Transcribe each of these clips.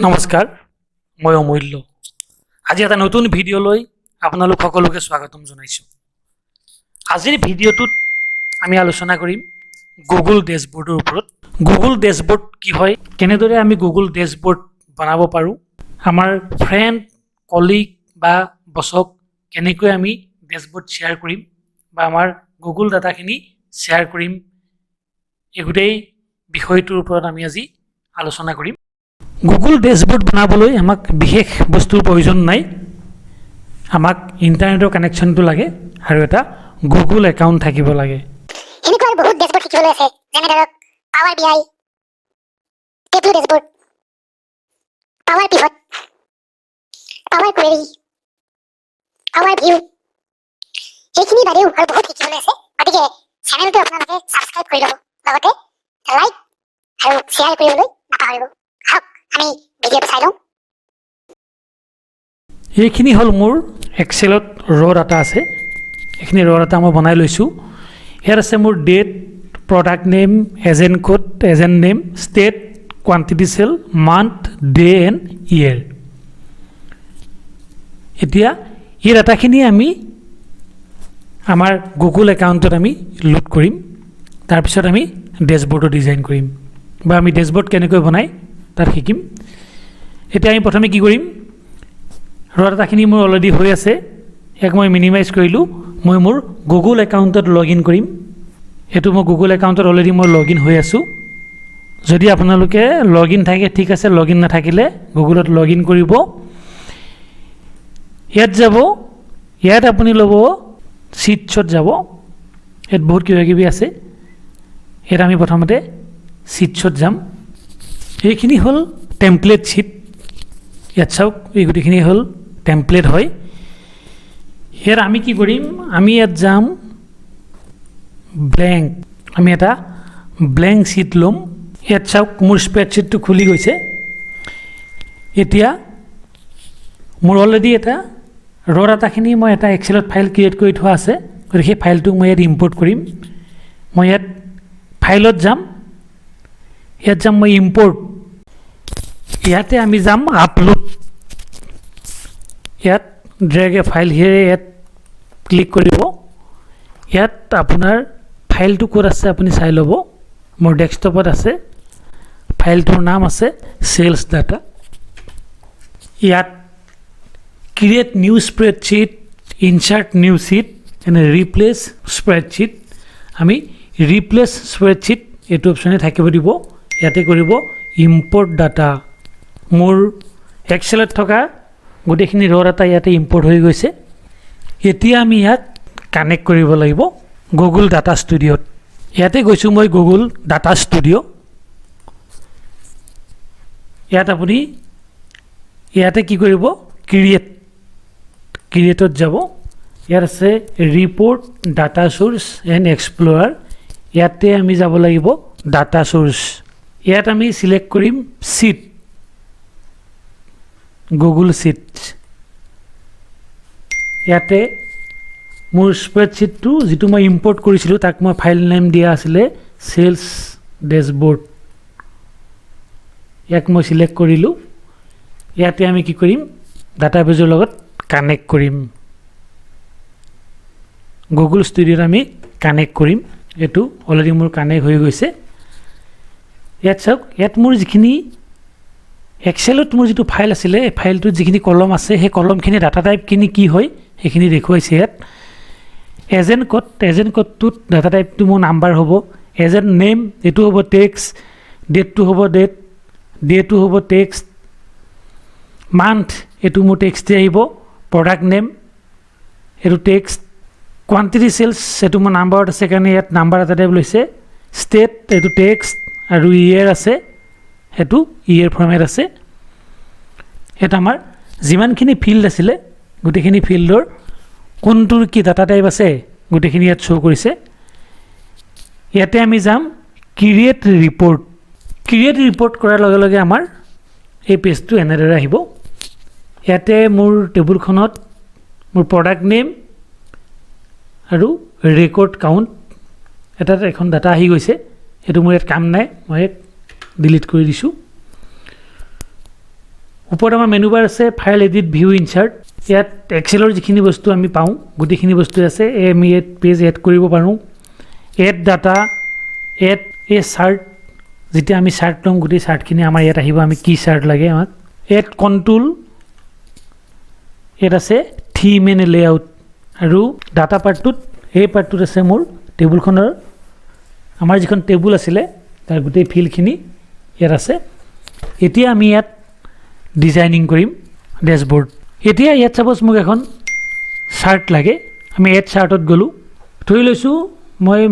নমস্কাৰ, মই অমূল্য। আজি এটা নতুন ভিডিঅ'লৈ আপোনালোক সকলোকে স্বাগতম জনাইছোঁ। আজিৰ ভিডিঅ'টোত আমি আলোচনা কৰিম গুগল ডেছবৰ্ডৰ ওপৰত। গুগল ডেছবৰ্ড কি হয়, কেনেদৰে আমি গুগল ডেছবৰ্ড বনাব পাৰোঁ, আমাৰ ফ্ৰেণ্ড, কলিগ বা বছক কেনেকৈ আমি ডেছবৰ্ড শ্বেয়াৰ কৰিম বা আমাৰ গুগল ডাটাখিনি শ্বেয়াৰ কৰিম, এই গোটেই বিষয়টোৰ ওপৰত আমি আজি আলোচনা কৰিম। গুগল ডেছবৰ্ড বনাবলৈ আমাক বিশেষ বস্তুৰ প্ৰয়োজন নাই। আমাক ইণ্টাৰনেটৰ কানেকশ্যনটো লাগে আৰু এটা গুগল একাউণ্ট থাকিব লাগে। এনেকুৱা আৰু বহুত ডেছবৰ্ড শিকিবলৈ আছে, যেনে ধৰক power BI, Tableau dashboard, power pivot, power query, power view, এইখিনি বাদেও আৰু বহুত শিকিবলৈ আছে। গতিকে চেনেলটো আপোনালোকে ছাবস্ক্ৰাইব কৰি ল'ব, লগতে লাইক আৰু শ্বেয়াৰ কৰিবলৈ নাপাহৰিব। আহক আমি ভিডিঅ'টো চাই লওঁ। এইখিনি হ'ল মোৰ এক্সেলত ডাটা আছে। এইখিনি ডাটা মই বনাই লৈছোঁ। ইয়াত আছে মোৰ date, product name, agent code, agent name, state, quantity sell, month, day and year. এতিয়া এই ডাটাখিনি আমি আমাৰ গুগল একাউণ্টত আমি লোড কৰিম। তাৰপিছত আমি ডেছবৰ্ডো ডিজাইন কৰিম বা আমি ডেছবৰ্ড কেনেকৈ বনাই তাত শিকিম। এতিয়া আমি প্ৰথমে কি কৰিম, ডাটাখিনি মোৰ অলৰেডি হৈ আছে, ইয়াক মই মিনিমাইজ কৰিলোঁ। মই মোৰ গুগল একাউণ্টত লগ ইন কৰিম। এইটো মই গুগল একাউণ্টত অলৰেডি মই লগ ইন হৈ আছোঁ। যদি আপোনালোকে লগ ইন থাকে ঠিক আছে, লগ ইন নাথাকিলে গুগলত লগ ইন কৰিব। ইয়াত যাব, ইয়াত আপুনি ল'ব শ্বীটছত যাব। ইয়াত বহুত কিবাকিবি আছে। ইয়াত আমি প্ৰথমতে শ্বীটছত যাম। এইখিনি হ'ল টেমপ্লেট শ্বীট। ইয়াত চাওক, এই গোটেইখিনি হ'ল টেমপ্লেট হয়। ইয়াত আমি কি কৰিম, আমি ইয়াত যাম ব্লেংক, আমি এটা ব্লেংক শ্বীট ল'ম। ইয়াত চাওক মোৰ স্প্ৰেডশ্বীটটো খুলি গৈছে। এতিয়া মোৰ অলৰেডি এটা ডাটাখিনি মই এটা এক্সেলত ফাইল ক্ৰিয়েট কৰি থোৱা আছে, গতিকে সেই ফাইলটোক মই ইয়াত ইম্পৰ্ট কৰিম। মই ইয়াত ফাইলত যাম, ইয়াত যাম মই ইম্পৰ্ট, ইয়াতে আমি যাম আপলোড। ইয়াত ড্ৰেগ এ ফাইল হিয়েৰ, ইয়াত ক্লিক কৰিব। ইয়াত আপোনাৰ ফাইলটো ক'ত আছে আপুনি চাই ল'ব। মোৰ ডেস্কটপত আছে, ফাইলটোৰ নাম আছে চেলছ ডাটা। ইয়াত create new spreadsheet, insert new sheet and replace spreadsheet. আমি ৰিপ্লেচ স্প্ৰেডশ্বীট এইটো অপশ্যনে থাকিব দিব। ইয়াতে কৰিব ইম্পৰ্ট ডাটা। মোৰ এক্সেলত থকা গোটেইখিনি ডাটা ইয়াতে ইম্পৰ্ট হৈ গৈছে। এতিয়া আমি ইয়াক কানেক্ট কৰিব লাগিব গুগল ডাটা ষ্টুডিঅ'ত। ইয়াতে গৈছোঁ মই গুগল ডাটা ষ্টুডিঅ'। ইয়াত আপুনি ইয়াতে কি কৰিব, ক্ৰিয়েটত যাব। ইয়াত আছে report, data source and explorer. ইয়াতে আমি যাব লাগিব ডাটা চ'ৰ্চ। ইয়াত আমি চিলেক্ট কৰিম শ্বীট, গুগল শ্বীট। ইয়াতে মোৰ স্প্ৰেডশ্বীটটো যিটো মই ইম্পৰ্ট কৰিছিলোঁ তাক মই ফাইল নেম দিয়া আছিলে চেলছ ডেছবৰ্ড। ইয়াক মই চিলেক্ট কৰিলোঁ। ইয়াতে আমি কি কৰিম, ডাটাবেজৰ লগত কানেক্ট কৰিম। গুগল ষ্টুডিঅ'ত আমি কানেক্ট কৰিম। এইটো অলৰেডি মোৰ কানেক্ট হৈ গৈছে। ইয়াত চাওক, ইয়াত মোৰ যিখিনি এক্সেলত মোৰ যিটো ফাইল আছিলে, এই ফাইলটোত যিখিনি কলম আছে, সেই কলমখিনি ডাটা টাইপখিনি কি হয় সেইখিনি দেখুৱাইছে ইয়াত। এজেণ্ট কোডটোত ডাটা টাইপটো মোৰ নাম্বাৰ হ'ব। এজেণ্ট নেম এইটো হ'ব টেক্সট, ডেটটো হ'ব ডেটো হ'ব টেক্সট, মান্থ এইটো মোৰ টেক্সটেই আহিব, প্ৰডাক্ট নেম এইটো টেক্সট, কোৱান্টিটি চেলছ এইটো মোৰ নাম্বাৰত আছে কাৰণে ইয়াত নাম্বাৰ এটা টাইপ লৈছে, ষ্টেট এইটো টেক্সট আৰু ইয়েৰ আছে, সেইটো ইয়েৰ ফৰ্মেট আছে। ইয়াত আমাৰ যিমানখিনি ফিল্ড আছিলে গোটেইখিনি ফিল্ডৰ কোনটোৰ কি ডাটা টাইপ আছে গোটেইখিনি ইয়াত শ্ব' কৰিছে। ইয়াতে আমি যাম ক্ৰিয়েট ৰিপৰ্ট। ক্ৰিয়েট ৰিপৰ্ট কৰাৰ লগে লগে আমাৰ এই পেজটো এনেদৰে আহিব। ইয়াতে মোৰ টেবুলখনত মোৰ প্ৰডাক্ট নেম আৰু ৰেকৰ্ড কাউণ্ট এখন ডাটা আহি গৈছে। এইটো মোৰ ইয়াত কাম নাই, মই ইয়াত ডিলিট কৰি দিছোঁ। ওপৰত আমাৰ মেনু বাৰ আছে, ফাইল এডিট ভিউ ইনচাৰ্ট। ইয়াত এক্সেলৰ যিখিনি বস্তু আমি পাওঁ গোটেইখিনি বস্তু আছে। আমি ইয়াত পেজ এড কৰিব পাৰোঁ, এড ডাটা, এড এ চাৰ্ট। যেতিয়া আমি চাৰ্ট ল'ম গোটেই চাৰ্টখিনি আমাৰ ইয়াত আহিব, আমি কি চাৰ্ট লাগে আমাক। এড কণ্ট্ৰোল, ইয়াত আছে থিম এণ্ড লেআউট। আৰু ডাটা পাৰ্টটোত এই পাৰ্টটোত আছে মোৰ টেবুলখনৰ, আমাৰ যিখন টেবুল আছিলে তাৰ গোটেই ফিল্ডখিনি ইয়াত আছে। এতিয়া আমি ইয়াত ডিজাইনিং কৰিম ডেছবৰ্ড। এতিয়া ইয়াত ছাপ'জ মোক এখন চাৰ্ট লাগে, আমি এড চাৰ্টত গ'লোঁ, ধৰি লৈছোঁ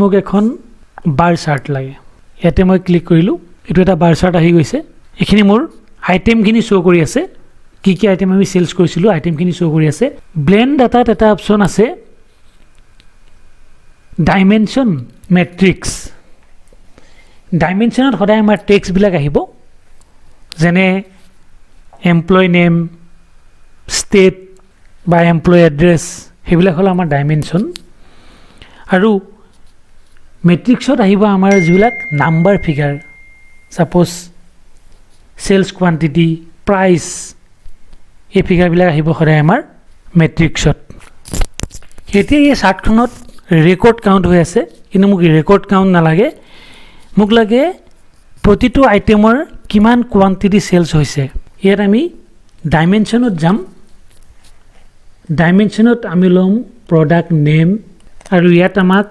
মোক এখন বাৰ চাৰ্ট লাগে। ইয়াতে মই ক্লিক কৰিলোঁ, এইটো এটা বাৰ চাৰ্ট আহি গৈছে। এইখিনি মোৰ আইটেমখিনি শ্ব' কৰি আছে, কি কি আইটেম আমি চেলছ কৰিছিলোঁ আইটেমখিনি শ্ব' কৰি আছে। ব্লেণ্ড ডাটাত এটা অপশ্যন আছে ডাইমেনশ্যন মেট্ৰিক্স। ডাইমেনশ্যনত সদায় আমাৰ টেক্সটবিলাক আহিব, যেনে এমপ্লয় নেম, ষ্টেট বা এমপ্লয় এড্ৰেছ, সেইবিলাক হ'ল আমাৰ ডাইমেনশ্যন। আৰু মেট্ৰিক্সত আহিব আমাৰ যিবিলাক number figure, suppose sales quantity, price, এই ফিগাৰবিলাক আহিব সদায় আমাৰ মেট্ৰিক্সত। এতিয়া এই চাৰ্টখনত ৰেকৰ্ড কাউণ্ট হৈ আছে, কিন্তু মোক ৰেকৰ্ড কাউণ্ট নালাগে, মোক লাগে প্ৰতিটো আইটেমৰ কিমান কোৱান্টিটি চেলছ হৈছে। ইয়াত আমি ডাইমেনশ্যনত যাম, ডাইমেনশ্যনত আমি ল'ম প্ৰডাক্ট নেম, আৰু ইয়াত আমাক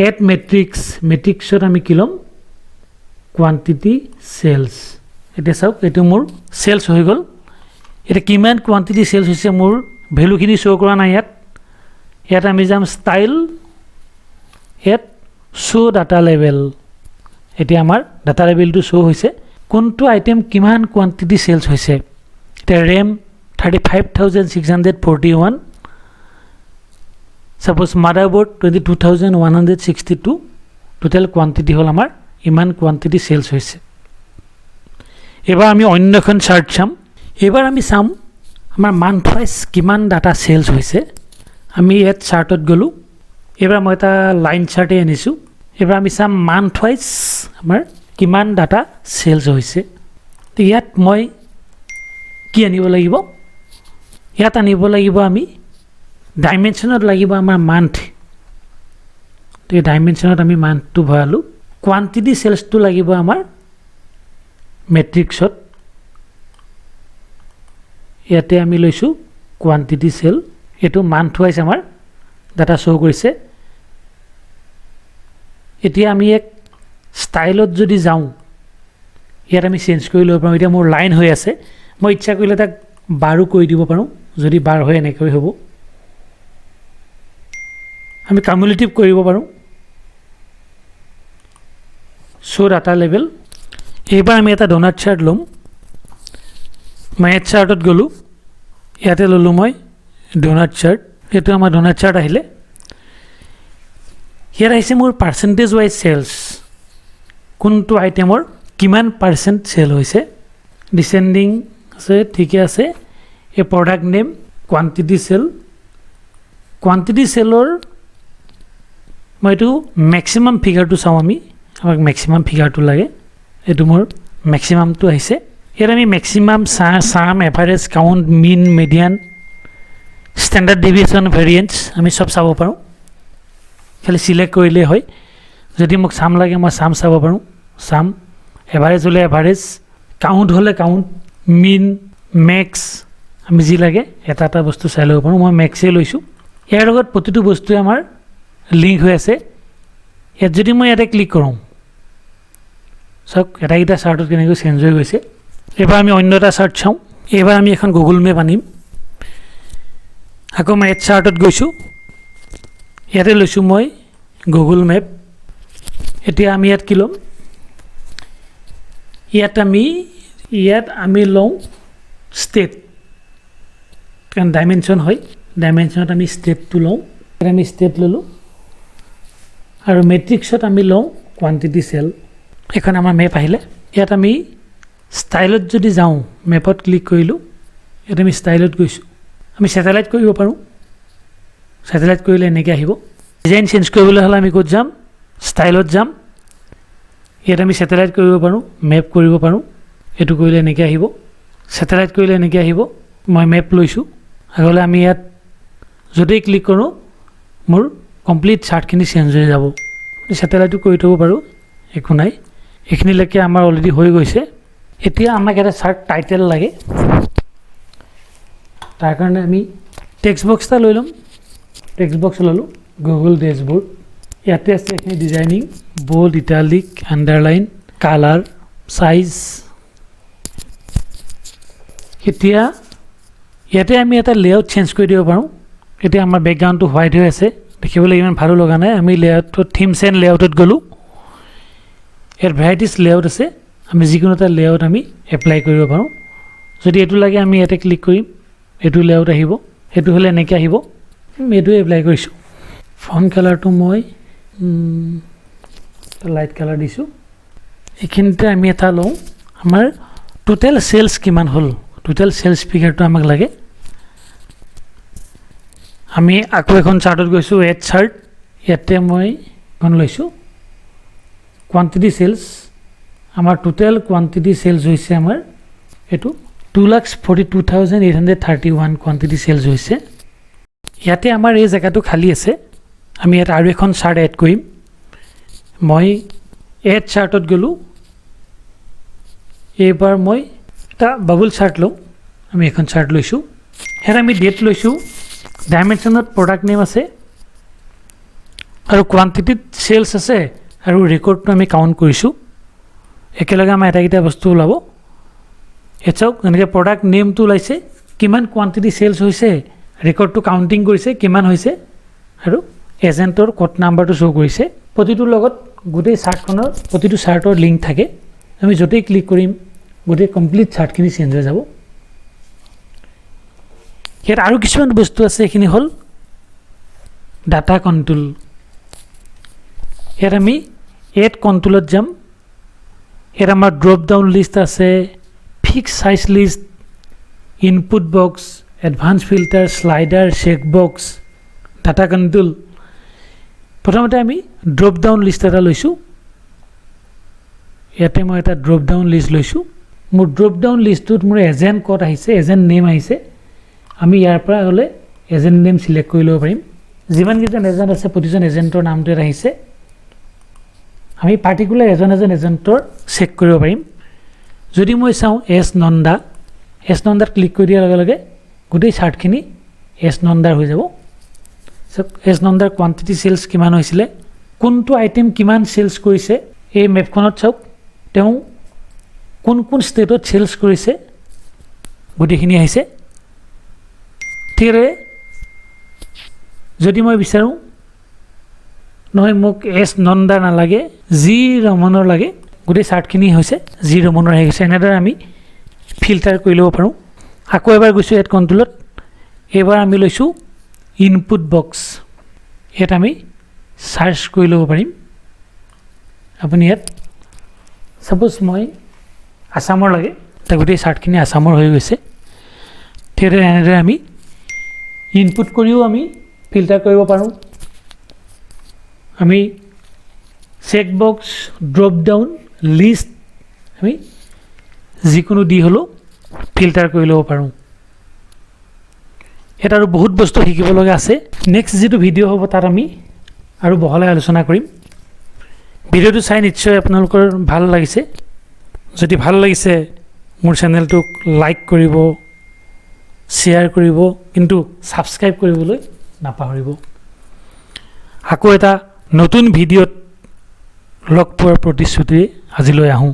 এড মেট্ৰিক্স, মেট্ৰিক্সত আমি কি ল'ম কোৱান্টিটি চেলছ। এতিয়া চাওক এইটো মোৰ চেলছ হৈ গ'ল। এতিয়া কিমান কোৱান্টিটি চেলছ হৈছে মোৰ ভেলুখিনি শ্ব' কৰা নাই ইয়াত। ইয়াত আমি যাম ষ্টাইল, ইয়াত শ্ব' ডাটা লেভেল। এতিয়া আমাৰ ডাটা লেভেলটো শ্ব' হৈছে, কোনটো আইটেম কিমান কোৱান্টিটি চেলছ হৈছে। এতিয়া ৰেম 35,641, ছাপ'জ মাদাৰবৰ্ড 22,162, টোটেল কোৱান্টিটি হ'ল আমাৰ ইমান কোৱান্টিটি চেলছ হৈছে। এইবাৰ আমি অন্য এখন চাৰ্ট চাম। এইবাৰ আমি চাম আমাৰ মান্থ ৱাইজ কিমান ডাটা চেলছ হৈছে। আমি ইয়াত চাৰ্টত গ'লোঁ, এইবাৰ মই এটা লাইন চাৰ্টেই আনিছোঁ। এইবাৰ আমি চাম মান্থ ৱাইজ আমাৰ কিমান ডাটা চেলছ হৈছে। তো ইয়াত মই কি আনিব লাগিব, ইয়াত আনিব লাগিব আমি ডাইমেনশ্যনত লাগিব আমাৰ মান্থ। তো এই ডাইমেনশ্যনত আমি মান্থটো ভৰালোঁ। কোৱান্টিটি চেলছটো লাগিব আমাৰ মেট্ৰিক্সত, ইয়াতে আমি লৈছোঁ কোৱান্টিটি চেল। এইটো মান্থ ৱাইজ আমাৰ ডাটা শ্ব' কৰিছে। এতিয়া আমি এক ষ্টাইলত যদি যাওঁ, ইয়াত আমি চেঞ্জ কৰি ল'ব পাৰোঁ। এতিয়া মোৰ লাইন হৈ আছে, মই ইচ্ছা কৰিলে তাক বাৰো কৰি দিব পাৰোঁ, যদি বাৰ হয় এনেকৈ হ'ব। আমি কামুলেটিভ কৰিব পাৰোঁ, শ্ব' ডাটা লেভেল। এইবাৰ আমি এটা ড'নাট চাৰ্ট ল'ম। মই এড চাৰ্টত গ'লোঁ, ইয়াতে ল'লোঁ মই ড'নাট চাৰ্ট। এইটো আমাৰ ড'নাট চাৰ্ট আহিলে। ইয়াত আহিছে মোৰ পাৰ্চেণ্টেজ ৱাইজ চেলছ, কোনটো আইটেমৰ কিমান পাৰ্চেণ্ট চেল হৈছে। ডিচেণ্ডিং আছে, ঠিকে আছে। এই product name, quantity sell, quantity চেলৰ মই এইটো মেক্সিমাম ফিগাৰটো চাওঁ। আমাক মেক্সিমাম ফিগাৰটো লাগে, এইটো মোৰ মেক্সিমামটো আহিছে। ইয়াত আমি মেক্সিমাম চাম, এভাৰেজ, কাউণ্ট, মিন, মিডিয়ান, ষ্টেণ্ডাৰ্ড ডেভিয়েশ্যন, ভেৰিয়েঞ্চ আমি চব চাব পাৰোঁ, খালি চিলেক্ট কৰিলেই হয়। যদি মোক চাম লাগে মই চাম চাব পাৰোঁ, চাম। এভাৰেজ হ'লে এভাৰেজ, কাউণ্ট হ'লে কাউণ্ট, মিন, মেক্স, আমি যি লাগে এটা এটা বস্তু চাই ল'ব পাৰোঁ। মই মেক্সেই লৈছোঁ। ইয়াৰ লগত প্ৰতিটো বস্তুৱে আমাৰ লিংক হৈ আছে। ইয়াত যদি মই ইয়াতে ক্লিক কৰোঁ, চাওক এটাকেইটা চাৰ্টত কেনেকৈ চেঞ্জ হৈ গৈছে। এইবাৰ আমি অন্য এটা চাৰ্ট চাওঁ। এইবাৰ আমি এখন গুগল মেপ আনিম। আকৌ মই এড চাৰ্টত গৈছোঁ, ইয়াতে লৈছোঁ মই গুগল মেপ। এতিয়া আমি ইয়াত কি ল'ম, ইয়াত আমি লওঁ ষ্টেট, কাৰণ ডাইমেনশ্যন হয়, ডাইমেনশ্যনত আমি ষ্টেটটো লওঁ। ইয়াত আমি ষ্টেট ল'লোঁ। আৰু মেট্ৰিক্সত আমি লওঁ কোৱান্টিটি চেল। এখন আমাৰ মেপ আহিলে। ইয়াত আমি ষ্টাইলত যদি যাওঁ, মেপত ক্লিক কৰিলোঁ, ইয়াত আমি ষ্টাইলত গৈছোঁ। আমি ছেটেলাইট কৰিব পাৰোঁ, ছেটেলাইট কৰিলে এনেকৈ আহিব। ডিজাইন চেঞ্জ কৰিবলৈ হ'লে আমি ক'ত যাম, ষ্টাইলত যাম। ইয়াত আমি ছেটেলাইট কৰিব পাৰোঁ, মেপ কৰিব পাৰোঁ, এইটো কৰিলে এনেকৈ আহিব। ছেটেলাইট কৰিলে এনেকৈ আহিব মই মেপ লৈছোঁ আগলৈ আমি ইয়াত যদি ক্লিক কৰোঁ মোৰ কমপ্লিট চাৰ্টখিনি চেঞ্জ হৈ যাব ছেটেলাইটো কৰি থ'ব পাৰোঁ একো নাই এইখিনিলৈকে আমাৰ অলৰেডি হৈ গৈছে এতিয়া আমাক এটা চাৰ্ট টাইটেল লাগে তাৰ কাৰণে আমি টেক্সট বক্স এটা লৈ ল'ম টেক্সট বক্স ল'লোঁ গুগল ডেছবৰ্ড ইয়াতে আছে এইখিনি designing bold italic underline colour size এতিয়া ইয়াতে আমি এটা লেআউট চেঞ্জ কৰি দিব পাৰোঁ এতিয়া আমাৰ বেকগ্ৰাউণ্ডটো হোৱাইট হৈ আছে দেখিবলৈ ইমান ভালো লগা নাই আমি লেআউটত থিমছ এণ্ড লেআউটত গ'লোঁ ইয়াত ভেৰাইটিজ লেআউট আছে আমি যিকোনো এটা লেআউট আমি এপ্লাই কৰিব পাৰোঁ যদি এইটো লাগে আমি ইয়াতে ক্লিক কৰিম এইটো লেআউট আহিব এইটো হ'লে এনেকৈ আহিব এইটোৱে এপ্লাই কৰিছোঁ ফন্ট কালাৰটো মই লাইট কালাৰ দিছোঁ এইখিনিতে আমি এটা লওঁ আমাৰ টোটেল চেলছ কিমান হ'ল টোটেল চেলছ ফিগাৰটো আমাক লাগে আমি আকৌ এখন চাৰ্টত গৈছোঁ এড চাৰ্ট ইয়াতে মই এখন লৈছোঁ কোৱান্টিটি চেলছ আমাৰ টোটেল কোৱান্টিটি চেলছ হৈছে আমাৰ এইটো 2,42,831 কোৱান্টিটি চেলছ হৈছে ইয়াতে আমাৰ এই জেগাটো খালী আছে আমি ইয়াত আৰু এখন চাৰ্ট এড কৰিম মই এড চাৰ্টত গ'লোঁ এইবাৰ মই এটা বাবুল চাৰ্ট লওঁ আমি এখন চাৰ্ট লৈছোঁ ইয়াত আমি ডেট লৈছোঁ ডাইমেনশ্যনত প্ৰডাক্ট নেম আছে আৰু কোৱান্টিটিত চেলছ আছে আৰু ৰেকৰ্ডটো আমি কাউণ্ট কৰিছোঁ একেলগে আমাৰ এটাকেইটা বস্তু ওলাব ইয়াত চাওক যেনেকৈ প্ৰডাক্ট নেমটো ওলাইছে কিমান কোৱান্টিটি চেলছ হৈছে ৰেকৰ্ডটো কাউণ্টিং কৰিছে কিমান হৈছে আৰু এজেণ্টৰ কোড নাম্বাৰটো শ্ব' কৰিছে প্ৰতিটোৰ লগত গোটেই চাৰ্টখনৰ প্ৰতিটো চাৰ্টৰ লিংক থাকে আমি য'তেই ক্লিক কৰিম গোটেই কমপ্লিট চাৰ্টখিনি চেঞ্জ হৈ যাব ইয়াত আৰু কিছুমান বস্তু আছে এইখিনি হ'ল ডাটা কণ্ট্ৰল ইয়াত আমি এড কণ্ট্ৰলত যাম ইয়াত আমাৰ ড্ৰপ ডাউন লিষ্ট আছে fix size list input box advance filter slider check box data control প্ৰথমতে আমি ড্ৰপ ডাউন লিষ্ট এটা লৈছোঁ ইয়াতে মই এটা ড্ৰপ ডাউন লিষ্ট লৈছোঁ মোৰ ড্ৰপ ডাউন লিষ্টটোত মোৰ এজেণ্ট ক'ত আহিছে এজেণ্ট নেম আহিছে আমি ইয়াৰ পৰা হ'লে এজেণ্ট নেম চিলেক্ট কৰি ল'ব পাৰিম যিমানকেইজন এজেণ্ট আছে প্ৰতিজন এজেণ্টৰ নামটো ইয়াত আহিছে আমি পাৰ্টিকুলাৰ এজেণ্টৰ চেক কৰিব পাৰিম যদি মই চাওঁ এছ নন্দাত ক্লিক কৰি দিয়াৰ লগে লগে গোটেই চাৰ্টখিনি এছ নন্দাৰ হৈ যাব এছ নন্দাৰ কোৱান্টিটি চেলছ কিমান হৈছিলে কোনটো আইটেম কিমান চেলছ কৰিছে এই মেপখনত চাওক তেওঁ কোন কোন ষ্টেটত চেলছ কৰিছে গোটেইখিনি আহিছে ঠিকৰে যদি মই বিচাৰোঁ নহয় মোক এছ নন্দাৰ নালাগে জি ৰমনৰ লাগে গোটেই চাৰ্টখিনি হৈছে জি ৰমনৰ আহি গৈছে এনেদৰে আমি ফিল্টাৰ কৰি ল'ব পাৰোঁ আকৌ এবাৰ গৈছোঁ এড কণ্ট্ৰলত এইবাৰ আমি লৈছোঁ ইনপুট বক্স ইয়াত আমি চাৰ্চ কৰি ল'ব পাৰিম আপুনি ইয়াত ছাপ'জ মই আছামৰ লাগে এতিয়া গোটেই চাৰ্টখিনি আছামৰ হৈ গৈছে ঠিকৰে এনেদৰে আমি ইনপুট কৰিও আমি ফিল্টাৰ কৰিব পাৰোঁ আমি check box drop down list আমি যিকোনো দি হ'লেও ফিল্টাৰ কৰি ল'ব পাৰোঁ ইয়াত আৰু বহুত বস্তু শিকিব লগা আছে নেক্সট যিটো ভিডিঅ' হ'ব তাত আমি আৰু বহলাই আলোচনা কৰিম ভিডিঅ'টো চাই নিশ্চয় আপোনালোকৰ ভাল লাগিছে যদি ভাল লাগিছে মোৰ চেনেলটোক লাইক কৰিব শ্বেয়াৰ কৰিব কিন্তু ছাবস্ক্ৰাইব কৰিবলৈ নাপাহৰিব আকৌ এটা নতুন ভিডিঅ'ত লগ পোৱাৰ প্ৰতিশ্ৰুতিৰে আজিলৈ আহোঁ